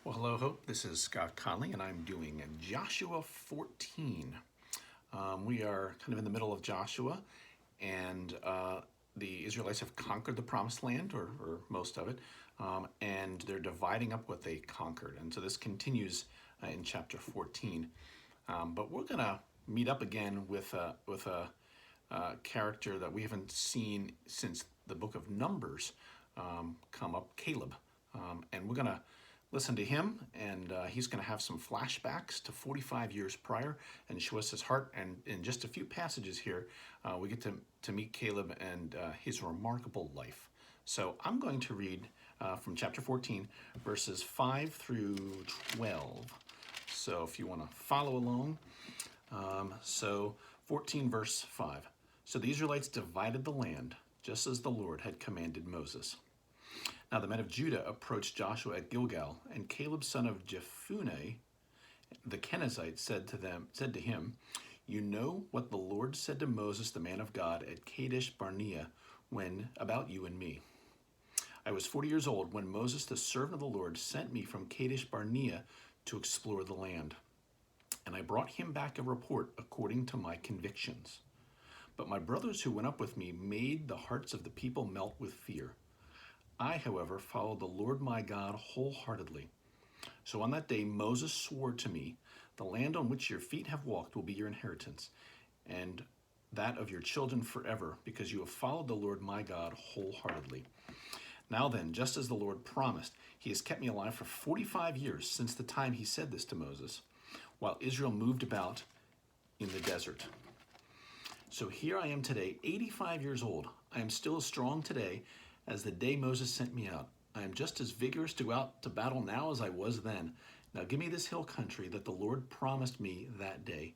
Well, hello, Hope. This is Scott Conley, and I'm doing Joshua 14. We are kind of in the middle of Joshua, and the Israelites have conquered the Promised Land, or most of it, and they're dividing up what they conquered. And so this continues in chapter 14. But we're going to meet up again with a character that we haven't seen since the book of Numbers come up, Caleb. And we're going to listen to him, and he's going to have some flashbacks to 45 years prior and show us his heart. And in just a few passages here, we get to meet Caleb and his remarkable life. So I'm going to read from chapter 14, verses 5 through 12. So if you want to follow along. 14 verse 5. So the Israelites divided the land, just as the Lord had commanded Moses. Now the men of Judah approached Joshua at Gilgal, and Caleb son of Jephunneh, the Kenizzite, said to him, "You know what the Lord said to Moses, the man of God, at Kadesh Barnea, when about you and me. I was 40 years old when Moses, the servant of the Lord, sent me from Kadesh Barnea to explore the land. And I brought him back a report according to my convictions. But my brothers who went up with me made the hearts of the people melt with fear. I, however, followed the Lord my God wholeheartedly. So on that day Moses swore to me, 'The land on which your feet have walked will be your inheritance, and that of your children forever, because you have followed the Lord my God wholeheartedly.' Now then, just as the Lord promised, he has kept me alive for 45 years since the time he said this to Moses, while Israel moved about in the desert. So here I am today, 85 years old. I am still as strong today as the day Moses sent me out. I am just as vigorous to go out to battle now as I was then. Now give me this hill country that the Lord promised me that day.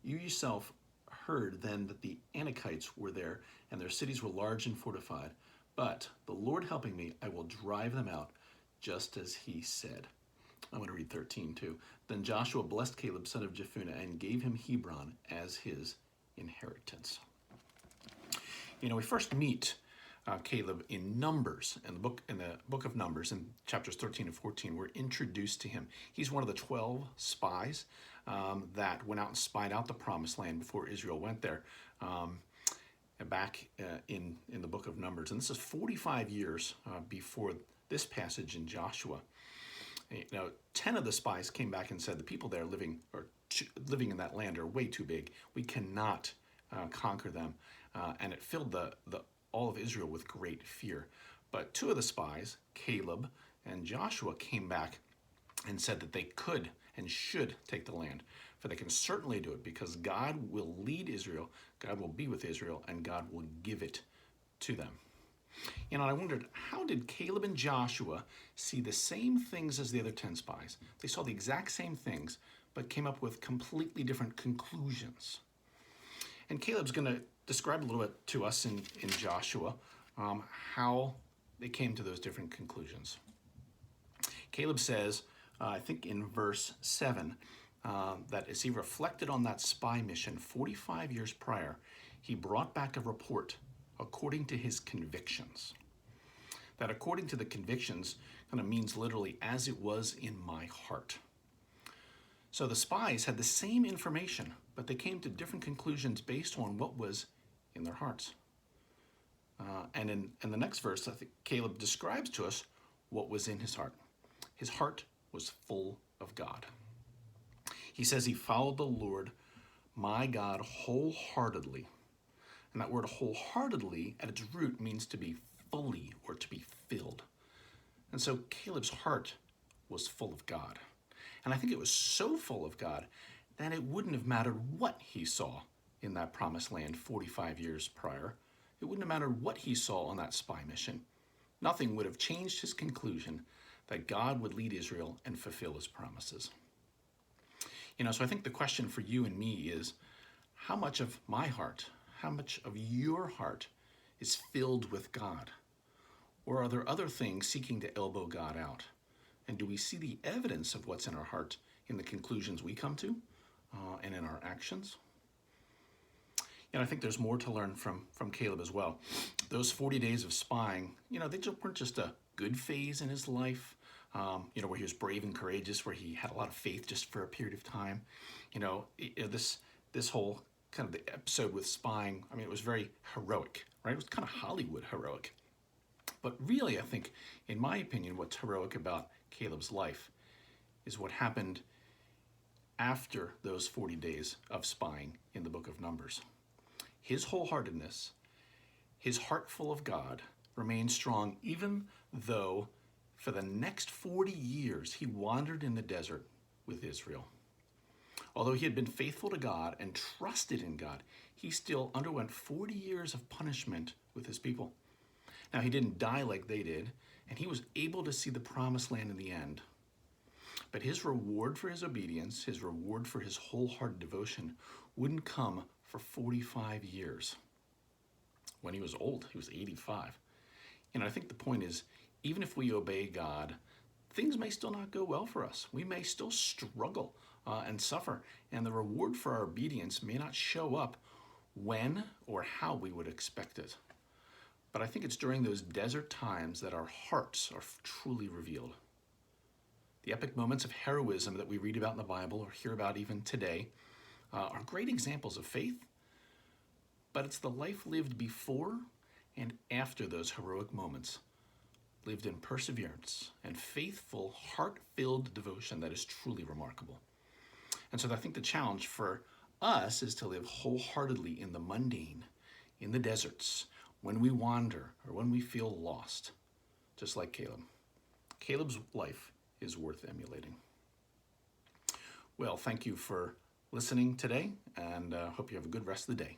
You yourself heard then that the Anakites were there, and their cities were large and fortified. But the Lord helping me, I will drive them out, just as he said." I'm going to read 13 too. Then Joshua blessed Caleb son of Jephunneh and gave him Hebron as his inheritance. We first meet Caleb in Numbers, in the book of Numbers, in chapters 13 and 14. We're introduced to him. He's one of the 12 spies that went out and spied out the Promised Land before Israel went there, back in the book of Numbers. And this is 45 years before this passage in Joshua. 10 of the spies came back and said the people there living in that land are way too big. We cannot conquer them, and it filled all of Israel with great fear. But 2 of the spies, Caleb and Joshua, came back and said that they could and should take the land, for they can certainly do it because God will lead Israel, God will be with Israel, and God will give it to them. I wondered, how did Caleb and Joshua see the same things as the other 10 spies? They saw the exact same things, but came up with completely different conclusions. And Caleb's going to describe a little bit to us in Joshua how they came to those different conclusions. Caleb says, I think in verse 7, that as he reflected on that spy mission 45 years prior, he brought back a report according to his convictions. That according to the convictions kind of means literally as it was in my heart. So the spies had the same information, but they came to different conclusions based on what was in their hearts. And in the next verse, I think Caleb describes to us what was in his heart. His heart was full of God. He says he followed the Lord, my God, wholeheartedly. And that word wholeheartedly at its root means to be fully or to be filled. And so Caleb's heart was full of God. And I think it was so full of God that it wouldn't have mattered what he saw in that Promised Land 45 years prior. It wouldn't have mattered what he saw on that spy mission. Nothing would have changed his conclusion that God would lead Israel and fulfill his promises. So I think the question for you and me is, how much of my heart, how much of your heart is filled with God? Or are there other things seeking to elbow God out? And do we see the evidence of what's in our heart in the conclusions we come to and in our actions? I think there's more to learn from Caleb as well. Those 40 days of spying, they weren't just a good phase in his life. where he was brave and courageous, where he had a lot of faith just for a period of time. This whole kind of the episode with spying, I mean, it was very heroic, right? It was kind of Hollywood heroic. But really, I think, in my opinion, what's heroic about Caleb's life is what happened after those 40 days of spying in the book of Numbers. His wholeheartedness, his heart full of God, remained strong even though for the next 40 years he wandered in the desert with Israel. Although he had been faithful to God and trusted in God, he still underwent 40 years of punishment with his people. Now, he didn't die like they did, and he was able to see the promised land in the end. But his reward for his obedience, his reward for his wholehearted devotion, wouldn't come for 45 years. When he was old, he was 85. I think the point is, even if we obey God, things may still not go well for us. We may still struggle and suffer, and the reward for our obedience may not show up when or how we would expect it. But I think it's during those desert times that our hearts are truly revealed. The epic moments of heroism that we read about in the Bible or hear about even today are great examples of faith, but it's the life lived before and after those heroic moments, lived in perseverance and faithful, heart-filled devotion that is truly remarkable. And so I think the challenge for us is to live wholeheartedly in the mundane, in the deserts, when we wander or when we feel lost, just like Caleb. Caleb's life is worth emulating. Well, thank you for listening today, and hope you have a good rest of the day.